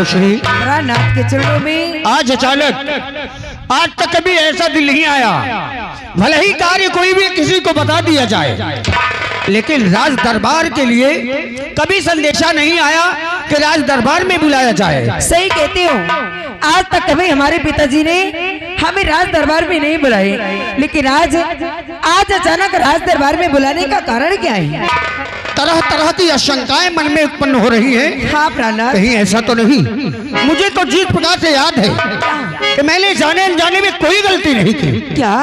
रोशनी, नाथ के चरणों में आज अचानक, आज तक कभी ऐसा दिल नहीं आया, भले ही कार्य कोई भी किसी को बता दिया जाए, लेकिन राज दरबार के लिए कभी संदेशा नहीं आया कि राज दरबार में बुलाया जाए। सही कहते हो, आज तक कभी हमारे पिताजी ने हमें राज दरबार में नहीं बुलाए, लेकिन आज अचानक राज दरबार में बुलाने का कारण क्या है? तरह तरह की आशंकाएं मन में उत्पन्न हो रही हैं। हाँ प्राणनाथ, कहीं ऐसा तो नहीं? मुझे तो जिस प्रकार से याद है कि मैंने जाने अनजाने में कोई गलती नहीं की। क्या?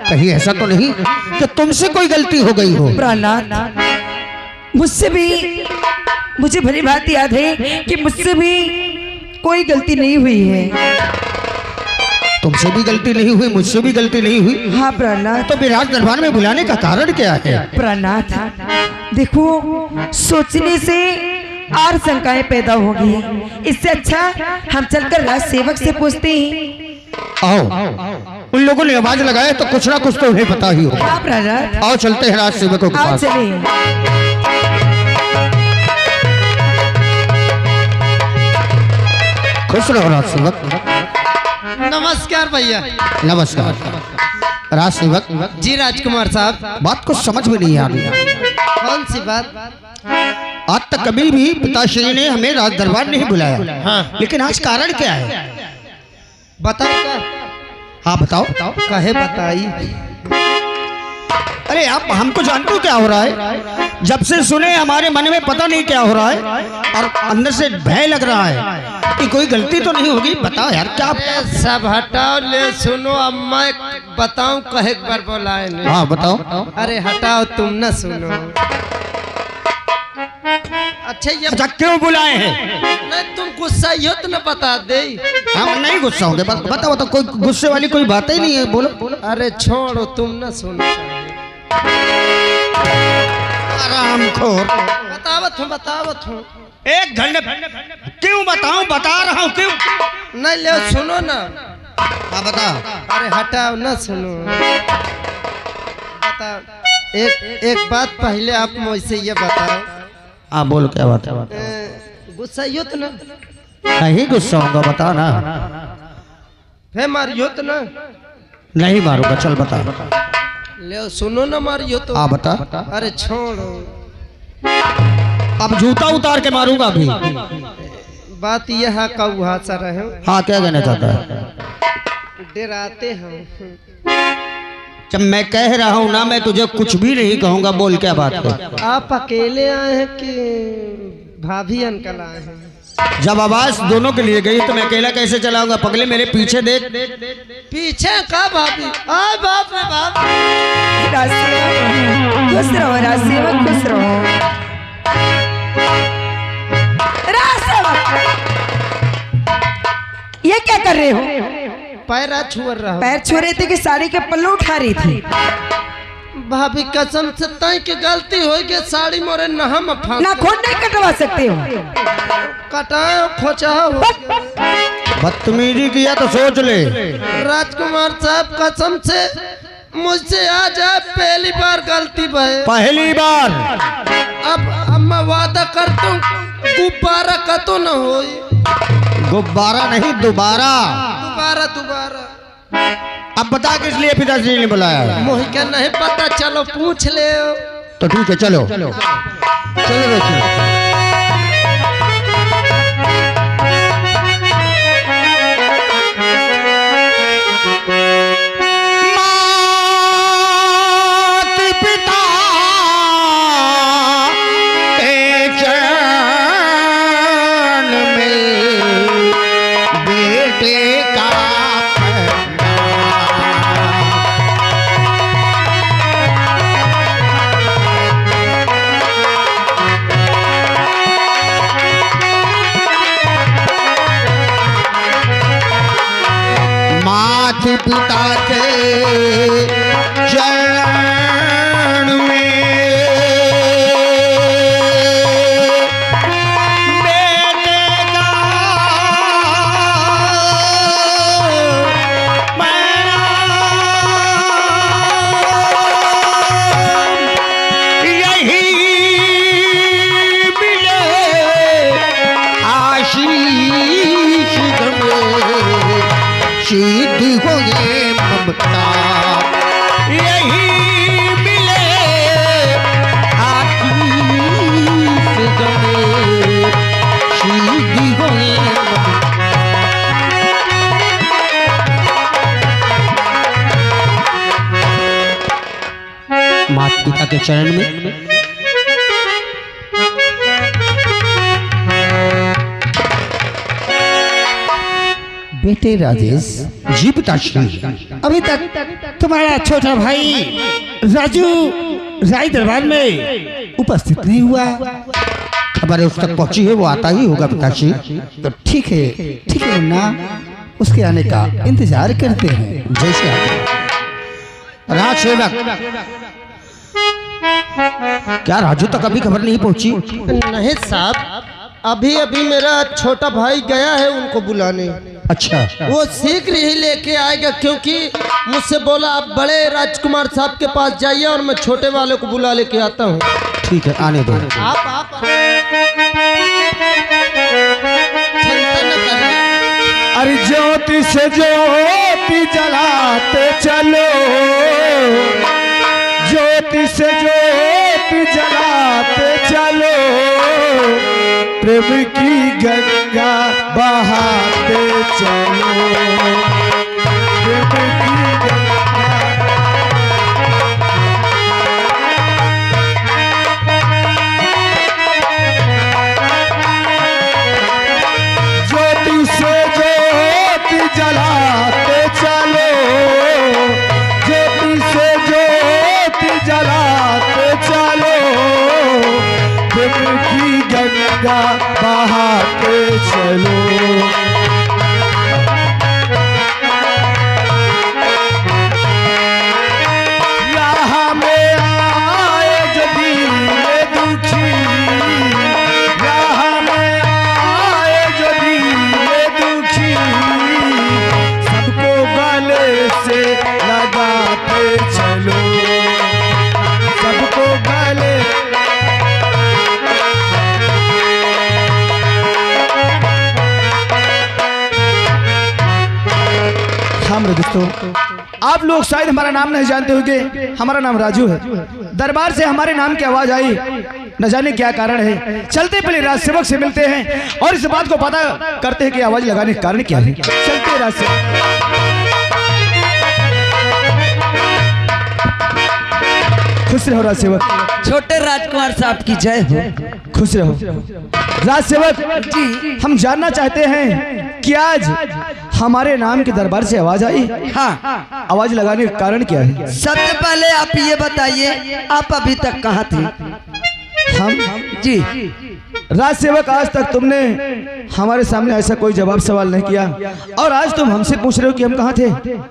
कहीं ऐसा तो नहीं कि तुमसे कोई गलती हो गई हो? प्राणनाथ, मुझसे भी, मुझे भली बात याद है कि मुझसे भी कोई गलती नहीं हुई है। तुमसे भी गलती नहीं हुई, मुझसे भी गलती नहीं हुई। हाँ प्राणनाथ। तो विराट दरबार में बुलाने का कारण क्या है? प्राणनाथ देखो, सोचने से और शंकाएं पैदा होगी, इससे अच्छा हम चलकर राज सेवक से पूछते हैं। आओ, उन लोगों ने आवाज लगाया तो कुछ ना कुछ तो उन्हें पता ही होगा। हाँ प्राणनाथ, आओ चलते हैं राज सेवकों के पास। चलिए। खुश रहो राज सेवक। नमस्कार भैया। नमस्कार राज सेवक जी। राजकुमार साहब, बात कुछ समझ में नहीं आ रही। कौन सी बात? आज तक कभी भी पिताश्री ने हमें राज दरबार नहीं बुलाया। हाँ। लेकिन आज कारण क्या है? बताओ क्या? हाँ बताओ। कहे बताई। अरे आप हमको जानते हो क्या हो रहा है? जब से सुने हमारे मन में पता नहीं क्या हो रहा है, और अंदर से भय लग रहा है कि कोई गलती तो नहीं होगी। बताओ यार क्या? सब हटाओ, ले सुनो। अब मैं बताऊं, कहे एक बार बोलाए नहीं। हाँ बताओ। अरे हटाओ, तुम न सुनो। अच्छा ये क्यों बुलाए हैं? नहीं, तुम गुस्सा ही हो तो न बता दे। हम नहीं गुस्सा होंगे, बस बताओ। कोई गुस्से वाली कोई बात ही नहीं है, बोलो। अरे छोड़ो, तुम न सुनो। आराम खोर। बतावत हूँ। एक घंटे क्यों बताऊं? बता रहा हूँ क्यों। नहीं ले सुनो ना। हाँ बता। अरे हटाओ ना, सुनो। बताओ, एक बात पहले आप मुझसे ये बताओ। हाँ बोलो, क्या बात है? गुस्सा ही हो तो ना? नहीं गुस्सा होगा, बता ना। फिर मारियो तो ना? नहीं मारूंगा, चल बता। ले सुनो ना, मारियो तो। हाँ बता। अरे छोड़ो, अब जूता उतार के मारूंगा अभी। बात यह है, कौहा सा रहे। हाँ क्या कहना चाहता है? डराते हैं। जब मैं कह रहा हूँ ना, मैं तुझे कुछ भी नहीं कहूँगा। बोल क्या बात है? आप अकेले आए हैं कि भाभी अंकल आए हैं? जब आवाज दोनों के लिए गई तो मैं अकेला कैसे चलाऊंगा? पगले मेरे पीछे देख। पीछे का भाभी? आ बाप रे बाप। राज सेवक खुश रहो, राज सेवक खुश रहो। राज सेवक, ये क्या कर रहे हो? पैर छुआ रहा। पैर छू रहे थे कि साड़ी के पल्लू उठा रही थी? भाभी कसम से तय की गलती हो गई। साड़ी मोरे नहम फांस। नाखून नहीं कटवा सकते हो? कटाओ खोचा हो। बदतमीजी किया तो सोच ले। राजकुमार साहब, कसम से मुझसे आज पहली बार गलती भाई। पहली बार? अब मैं वादा करता हूँ, गुब्बारा कतो न हो। गुब्बारा नहीं, दोबारा। दोबारा। अब बता किस लिए पिताजी ने बुलाया? मुझे क्या नहीं पता, चलो पूछ ले। तो ठीक है, चलो चलो देखिए। पिता के चरण में बेटे का यही मिले आशीष। सीधी हो ये ममता, यही मिले आखिर से जमे सीधी हो ये ममता। माता पिता के चरण में बेटे राजेश, जी पिताश्री, अभी तक तुम्हारा छोटा भाई राजू राय दरबार में उपस्थित नहीं हुआ। खबर है उस तक पहुंची है, वो आता ही होगा पिताश्री। तो ठीक है मुन्ना, उसके आने का इंतजार करते हैं। जैसे आते राज सेवक, क्या राजू तक अभी खबर नहीं पहुंची? नहीं साहब, अभी अभी मेरा छोटा भाई गया है उनको बुलाने। अच्छा, वो शीघ्र ही लेके आएगा, क्योंकि मुझसे बोला आप बड़े राजकुमार साहब के पास जाइए और मैं छोटे वाले को बुला लेके आता हूँ। ठीक है, आने दो। आप चिंता न करिए। अरे ज्योति से ज्योति जलाते चलो, ज्योति से ज्योति जलाते चलो, प्रेम की गंगा बहाते चलो, प्रेम की गंगा। ज्योति से ज्योति जलाते चलो, ज्योति से ज्योति जलाते चलो, प्रेम की गंगा बहाते चलो। यहाँ में आए जो दीन दुखी, यहाँ में आए जो दीन दुखी, सबको गले से लगाते चलो, सबको गले। हाँ मेरे दोस्तों, आप लोग शायद हमारा नाम नहीं जानते होंगे। हमारा नाम राजू है। दरबार से हमारे नाम की आवाज आई, न जाने क्या कारण है। चलते पहले राज सेवक से मिलते हैं और इस बात को पता करते हैं कि आवाज लगाने का कारण क्या है। चलते राज सेवक। खुश रहो राज सेवक। छोटे राजकुमार साहब की जय हो। खुश रहो राज सेवक जी। हम जानना चाहते हैं कि आज हमारे नाम के दरबार से आवाज आई। हाँ, आवाज लगाने का कारण क्या है? सबसे पहले आप ये बताइए, आप अभी तक कहाँ थे? हम जी राज सेवक, आज तक तुमने हमारे सामने ऐसा कोई जवाब सवाल नहीं किया और आज तुम हमसे पूछ रहे हो कि हम कहाँ थे।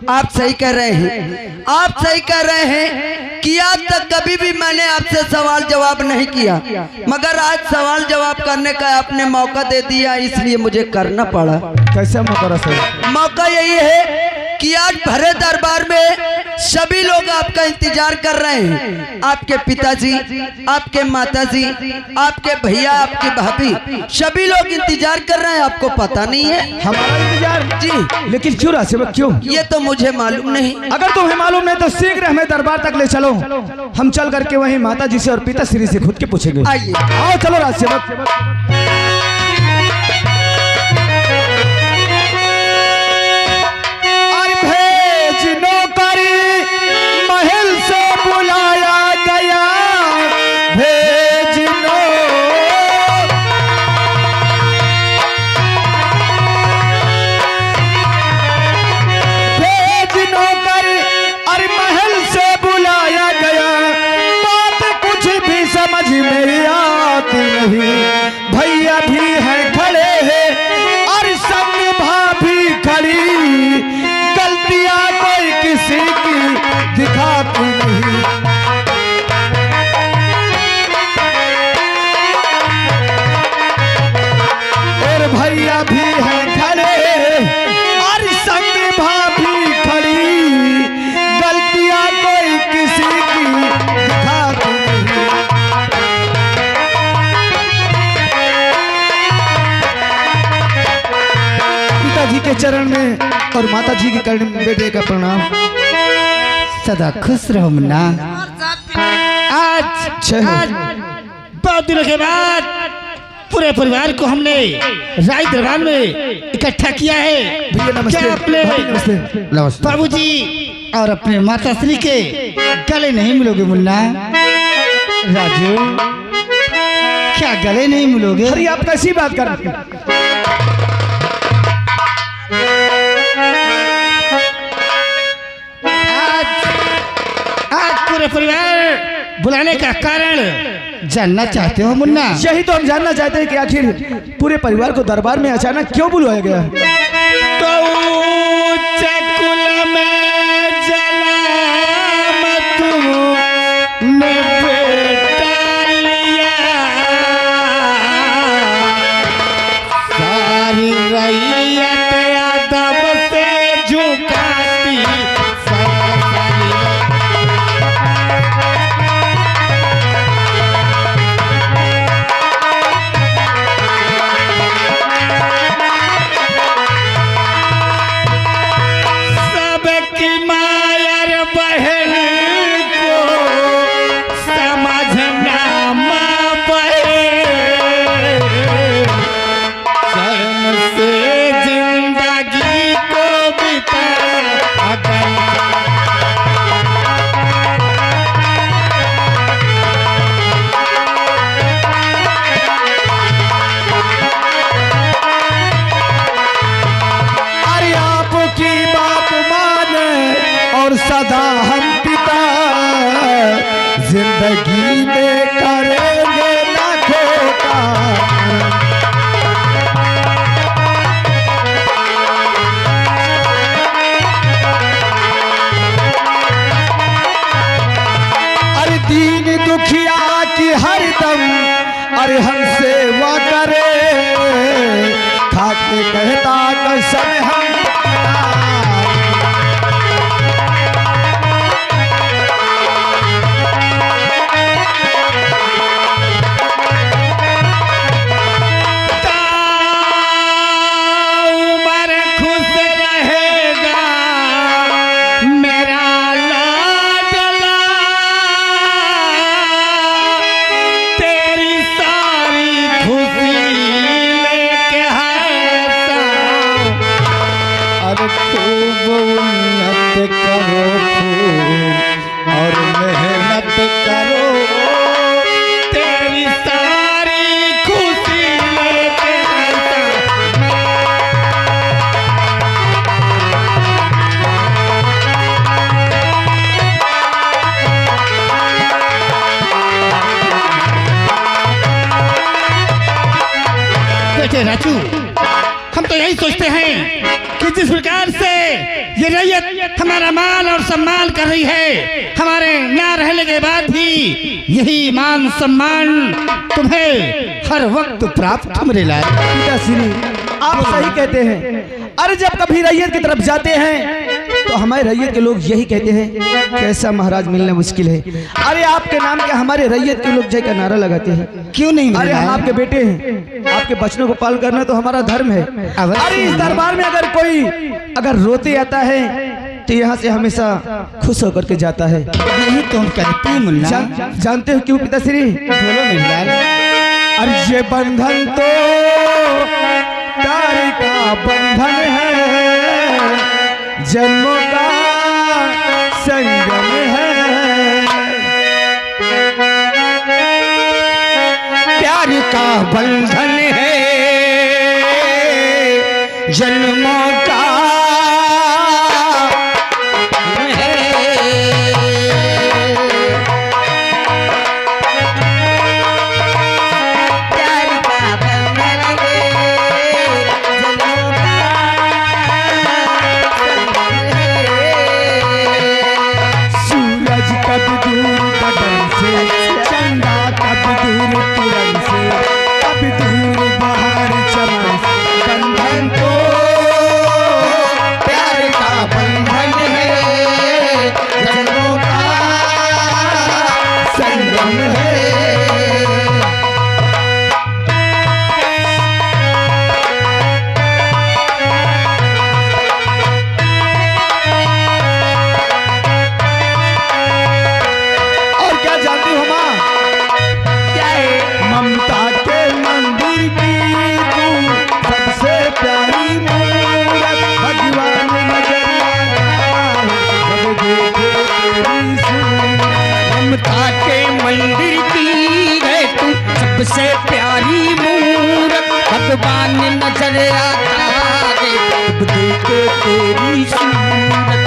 आप सही कह रहे हैं, आप सही कह रहे हैं कि आज तक कभी भी मैंने आपसे सवाल जवाब नहीं किया, मगर आज सवाल जवाब करने का आपने मौका दे दिया, इसलिए मुझे करना पड़ा। कैसा मौका सर? मौका यही है कि आज भरे दरबार में सभी लोग आपका इंतजार कर रहे हैं। आपके पिताजी, आपके माताजी, आपके भैया, आपकी भाभी, सभी लोग इंतजार कर रहे हैं। आपको पता नहीं है? हमारा इंतजार जी। लेकिन क्यों राज सेवक, क्यों? ये तो मुझे मालूम नहीं। अगर तुम्हें मालूम नहीं तो शीघ्र हमें दरबार तक ले चलो। हम चल करके वहीं माता जी से और पिता श्री से खुद के पूछेंगे। आइए। आओ चलो राज सेवक। महल से बुलाया गया, भेजनो भेजनो कर। अरे महल से बुलाया गया, बात कुछ भी समझ में आती नहीं। भैया हैं और माता जी के कारण बेटे का प्रणाम। सदा खुश रहो मुन्ना। आज जय हो। बहुत दिनों के बाद पूरे परिवार को हमने राज दरबार में इकट्ठा किया है। भैया नमस्ते। क्या अपने भाभी नमस्ते। नमस्ते। बाबूजी और अपने माता श्री के गले नहीं मिलोगे मुन्ना? राजू, क्या गले नहीं मिलोगे? अरे आप कैसी बात कर रहे हैं? आज पूरे परिवार बुलाने का कारण जानना चाहते हो मुन्ना? यही तो हम जानना चाहते हैं कि आखिर पूरे परिवार को दरबार में अचानक क्यों बुलाया गया? तो चकुल में जलाम तुमने बेटा लिया, सारी रैयत अदब से झुकाती सारी। सबकी मायर बहन को समझना माँ बहन, शर्म से जिंदगी को बिता अगल। अरे आपकी बात माने और सदा हम पिता जिंदगी में करेंगे ना खोटा। अरे दीन दुखिया की हरदम अरे हम सेवा करे, खाके कहता कसम हम उमर खुश रहेगा मेरा लाडला, तेरी सारी खुशी लेके है। अरे खूब उन्नत करो खूब और मेहनत करो। तेरी सारी खुशी लेके आता। बेटे राजू, हम तो यही सोचते हैं कि जिस प्रकार से ये रैयत हमारा मान और सम्मान कर रही है, हमारे ना रहने के बाद भी यही मान सम्मान तुम्हें हर वक्त प्राप्त मेरे लाल। पिताश्री आप सही कहते हैं। अरे जब कभी रैयत की तरफ जाते हैं तो हमारे रैयत के लोग यही कहते हैं कैसा महाराज मिलना मुश्किल है। अरे आपके नाम के हमारे रैयत के लोग जय का नारा लगाते हैं। क्यों नहीं अरे मिला हम है? आपके बेटे हैं, आपके बचनों को पाल करना तो हमारा धर्म है। अरे इस दरबार में अगर कोई अगर रोते आता है तो यहाँ से हमेशा खुश होकर के जाता है। यही तो हम कहते हैं मुन्ना। जानते हो क्यों पिताश्री? बोलो मेरे लाल। अरे ये बंधन तो प्यार का बंधन है, जन्मों का संगम है। प्यार का बंधन है जन्मों का सूरज कब दूर बदन से, चंदा कब दूर किरण से, कब दूर बाहर चमन से। बंधन तो नजर आता है जब देखे तेरी सूरत।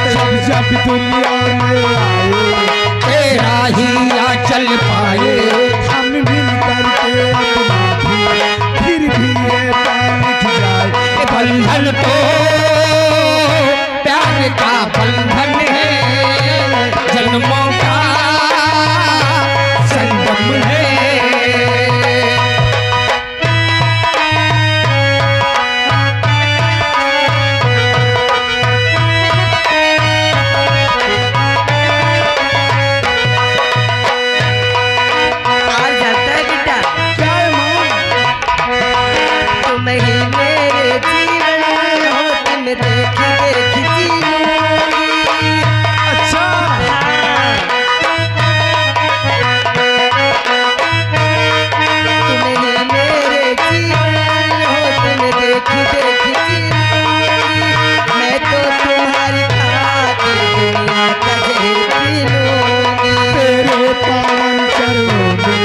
जब दुनिया में आए तेरा ही आंचल पाए हम मिल करके अपना फिर भी ये प्यार लिख जाए। ये बंधन तो प्यार का बंधन है जन्मों का संगम है। और जानता है बेटा, क्या है माँ? तुम ही मेरे जीवन हो, तुम देखी देखी जीऊंगी। अच्छा तुम ही मेरे जीवन हो, तुम देखी देखी जीऊंगी। मैं तो तुम्हारी खातिर दुनिया का जहर पी लूंगी। तेरे पावन चरणों में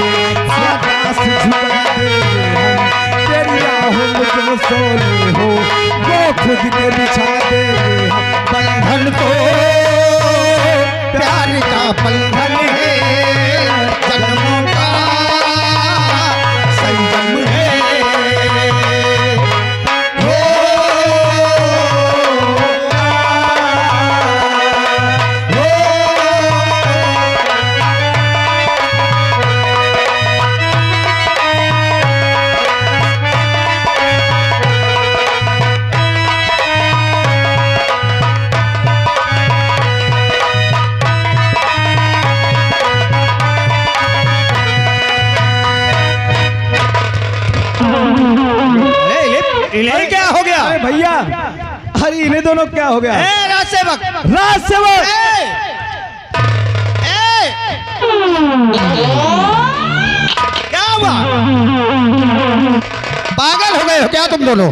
आकाश झुका दे हम। तेरी राहों में जो सोने हो वो खुद के बिछा दे हम। बंधन तो प्यार का बंधन है जन्मों का संगम है। हो अरे क्या हो गया? अरे भैया, अरे इन्हें दोनों क्या हो गया? राज सेवक राज सेवक क्या हुआ? पागल हो गए हो क्या तुम दोनों?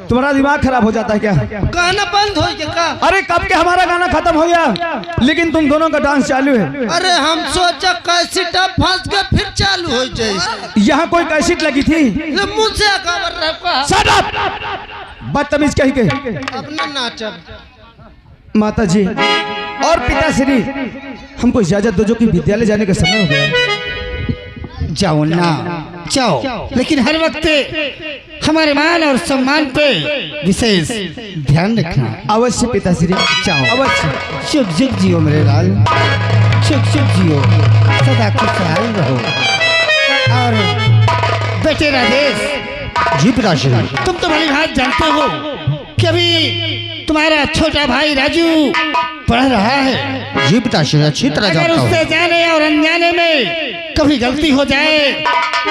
तुम्हारा दिमाग खराब हो जाता है क्या? गाना बंद हो गया का? अरे कब के हमारा गाना खत्म हो गया लेकिन तुम दोनों का डांस चालू है। अरे हम सोचा कैसेट फंस गए फिर चालू हो जाए। यहाँ कोई कैसेट लगी थी? ये मुंह से खबर रखा Shut up! बदतमीज कहीं के। अपना नाचब। माता जी और पिताश्री हमको इजाजत दो, जो कि विद्यालय जाने का समय हो गया। जाओ ना जाओ, लेकिन हर वक्त हमारे मान और सम्मान पे विशेष ध्यान रखना। अवश्य पिताश्री, जाओ। अवश्य। शुभ शुभ जियो मेरे लाल, शुभ शुभ जियो, सदा खुशहाल रहो। और बेटे राजेश, जी पिताश्री। तुम तो भली बात जानते हो कि अभी तुम्हारा छोटा भाई राजू पढ़ रहा है। जी पिताश्री अच्छी तरह अगर जानता उससे हूँ। जाने और अनजाने में कभी गलती हो जाए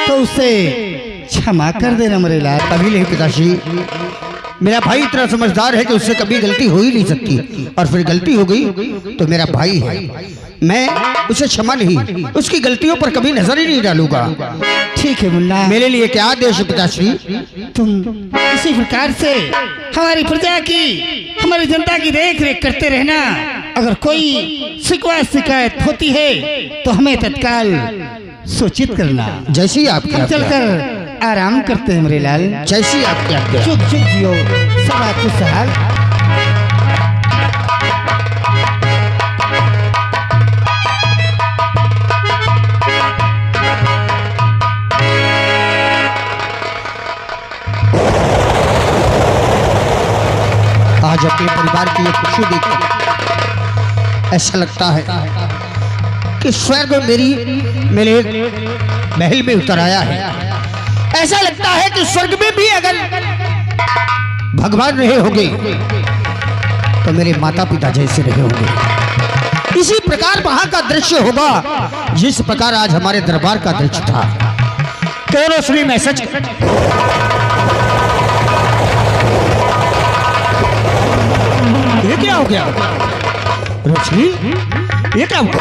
तो उसे क्षमा कर देना मेरे लाल। कभी नहीं पिताश्री, मेरा भाई इतना समझदार है कि उससे कभी गलती हो ही नहीं सकती, और फिर गलती हो गई तो मेरा भाई है, मैं उसे क्षमा नहीं, उसकी गलतियों पर कभी नजर ही नहीं डालूंगा। ठीक है मुन्ना, मेरे लिए क्या आदेश है पिताश्री? तुम इसी प्रकार से हमारी प्रजा की, हमारी जनता की देख रेख करते रहना। अगर कोई शिकवा शिकायत होती है तो हमें तत्काल सूचित करना। जैसी आपकी हम आज्ञा। चलकर आराम करते हैं मेरे लाल। जैसी आपकी आज्ञा। शुभ शुभ जियो, सदा खुशहाल। आज अपने परिवार की ये खुशी देखकर ऐसा लगता है कि स्वर्ग मेरे महल में उतर आया है। ऐसा लगता है कि स्वर्ग में भी अगर भगवान रहे होंगे तो मेरे माता पिता जैसे रहे होंगे। इसी प्रकार वहां का दृश्य होगा जिस प्रकार आज हमारे दरबार का दृश्य था। तो रोशनी में सच ये क्या हो गया? रोशनी ये क्या हुआ?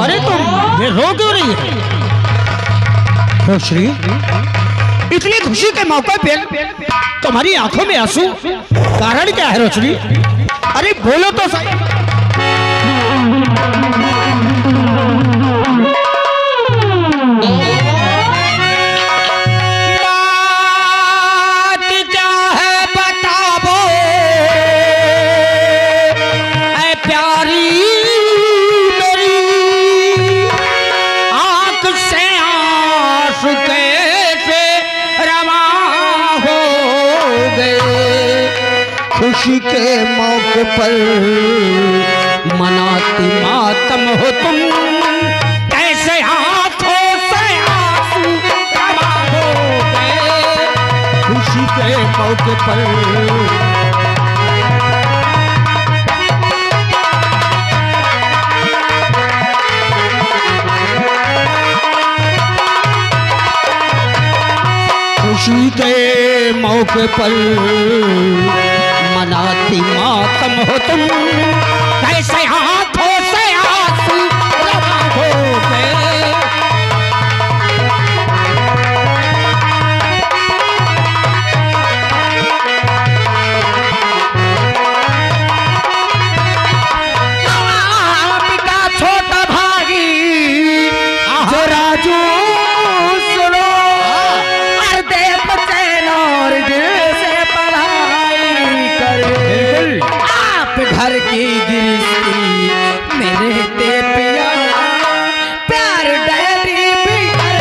अरे तुम ये रो क्यों रही है? रोशनी इतनी खुशी के मौके पे तुम्हारी आंखों में आंसू, कारण क्या है रोशनी? अरे बोलो तो सही। खुशी के मौके पर मनाती मातम हो तुम, कैसे हाथों से आंसू जमा हो गए खुशी के मौके पर। खुशी के मौके पर मनाती मातम हो तुम, कैसे हाथों से आंसू जमा हो गए। आपका छोटा भाई जो राजू सुनो, आप घर की गिरस्ती मेरे ते पिया प्यार डायरी भी कर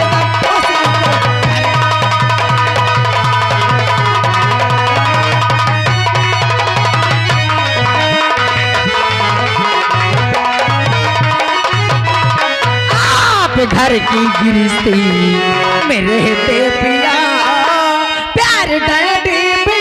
आप घर की गिरस्ती मेरे ते पिया प्यार डायरी भी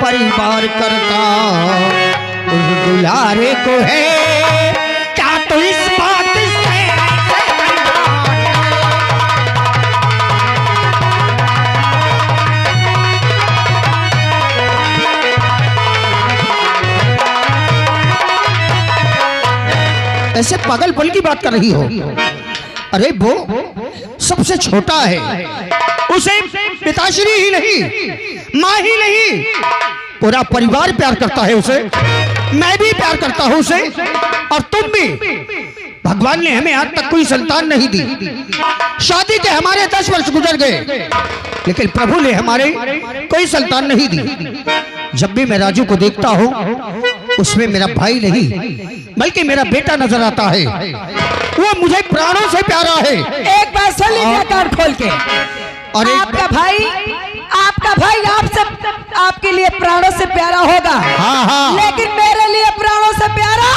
परिवार करता उस दुलारे को है क्या तो इस बात से ऐसे पागलपन की बात कर रही हो? अरे वो सबसे छोटा है, उसे पिताश्री ही नहीं, माँ ही नहीं, पूरा परिवार प्यार करता है उसे, मैं भी प्यार करता हूं उसे, और तुम भी। भगवान ने हमें आज तक कोई संतान नहीं दी, शादी के हमारे 10 वर्ष गुजर गए, लेकिन प्रभु ने हमारे कोई संतान नहीं दी। जब भी मैं राजू को देखता हूं उसमें मेरा भाई नहीं बल्कि मेरा बेटा नजर आता है, वो मुझे प्राणों से प्यारा है। एक बात सुन लीजिए कान खोल के, और आपका भाई आपसे आपके लिए प्राणों से प्यारा होगा, हाँ हाँ, लेकिन मेरे लिए प्राणों से प्यारा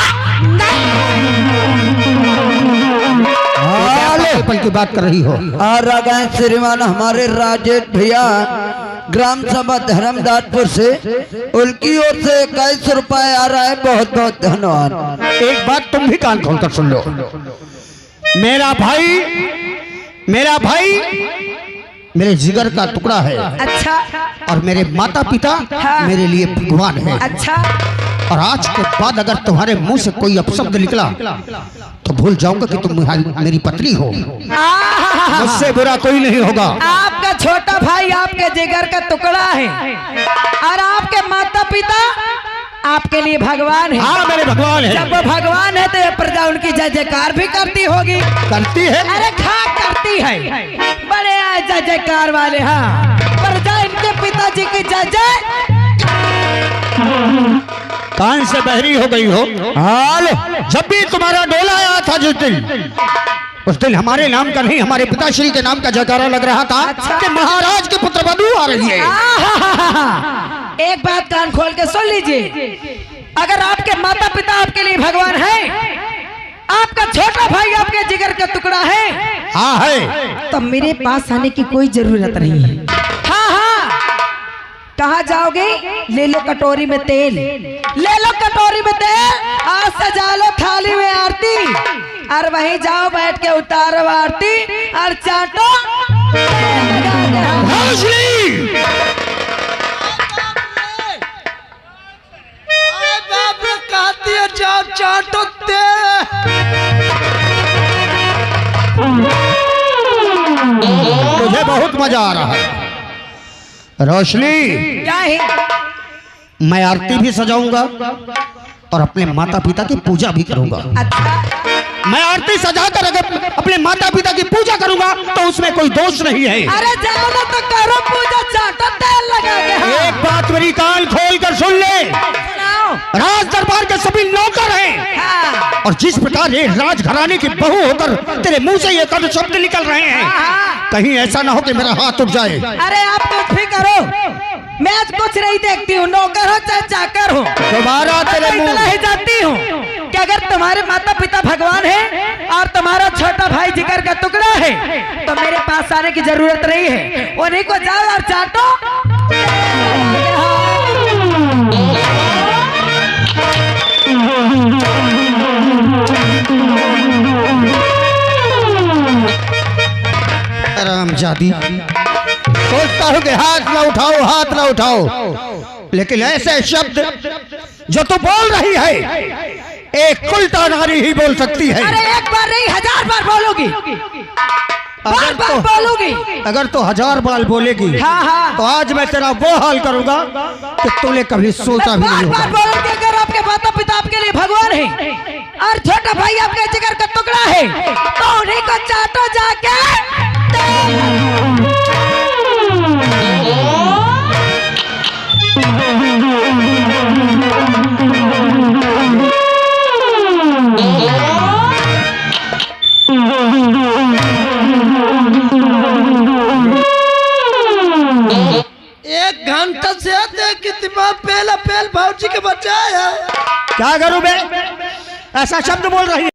नहीं। पल की बात कर रही हो? और रागाएं श्रीमान हमारे राजेश भैया ग्राम सभा धर्मदासपुर से, उनकी ओर से 21 रुपए आ रहा है, बहुत बहुत धन्यवाद। एक बात तुम भी कान खोलकर सुन लो, मेरा भाई मेरे जिगर का टुकड़ा है। अच्छा। और मेरे माता पिता मेरे लिए भगवान है। अच्छा। और आज के बाद अगर तुम्हारे मुंह से कोई अपशब्द निकला तो भूल जाऊंगा कि तुम मेरी पत्नी हो, मुझसे बुरा कोई नहीं होगा। आपका छोटा भाई आपके जिगर का टुकड़ा है और आपके माता पिता आपके लिए भगवान है। हाँ, मेरे भगवान है। जब वो भगवान है तो ये प्रजा उनकी जय जयकार भी करती होगी। करती है? अरे खा करती है, बड़े जय जयकार वाले। हाँ, प्रजा इनके पिताजी की जय जय। कान से बहरी हो गई हो? हाल जब भी तुम्हारा डोला आया था जिस दिन, उस दिन हमारे नाम का नहीं हमारे पिताश्री के नाम का जयकारा लग रहा था। अच्छा। कि महाराज की पुत्रवधू आ रही है। एक बात कान खोल के सुन लीजिए, अगर आपके माता पिता आपके लिए भगवान है, आपका छोटा भाई आपके जिगर का टुकड़ा है, हाँ है, तो मेरे पास आने की कोई जरूरत नहीं है। हाँ हाँ, कहाँ जाओगे? ले लो कटोरी में तेल, ले लो कटोरी में तेल और सजा लो थाली में आरती, और वहीं जाओ बैठ के उतारो आरती और चाटो। कहती है जाओ चाटो मुझे बहुत मजा आ रहा है। रोशनी, क्या है? मैं आरती भी सजाऊंगा और अपने माता पिता की पूजा भी करूंगा। अच्छा, मैं आरती सजाकर अगर अपने माता पिता की पूजा करूंगा तो उसमें कोई दोष नहीं है। अरे जाओ ना तो करो पूजा, चाटो तेल लगा के। हाँ। एक बात मेरी कान खोल कर सुन ले, सुनाओ। राज दरबार के सभी नौकर हैं। हाँ। और जिस प्रकार ये राजघराने की बहू होकर तेरे मुंह से ये कद शब्द निकल रहे हैं, हाँ। कहीं ऐसा ना हो कि मेरा हाथ उठ जाए। अरे आप कुछ भी करो, मैं आज कुछ नहीं देखती हूँ, नौकर हो चाहे चाकर हो। दोबारा तेरे मैं इतना मुंह ही जानती हूँ कि अगर तुम्हारे माता पिता भगवान है और तुम्हारा छोटा भाई जिगर का टुकड़ा है तो मेरे पास आने की जरूरत नहीं है। उन्हीं को जाओ और चाटो। रामजादी, सोचता हूँ कि हाथ ना उठाओ, हाथ ना उठाओ, लेकिन ऐसे शब्द जो तू बोल रही है एक कुलटा नारी ही बोल सकती है। अरे एक बार नहीं 1000 बार बोलोगी, बार बार बोलोगी। अगर तो 1000 बार बोलेगी, हाँ हाँ, तो आज मैं तेरा वो हाल करूंगा कि तूने कभी सोचा भी नहीं बार बार होगा। बोलोगी। अगर आपके माता पिता आपके लिए भगवान है और छोटा भाई आपके जिगर का टुकड़ा है तो उन्हीं को चाटो जाके। एक घंटा से देख दिमाग पहला पहल भाजी के बचाया। क्या करूं मैं? ऐसा शब्द बोल रही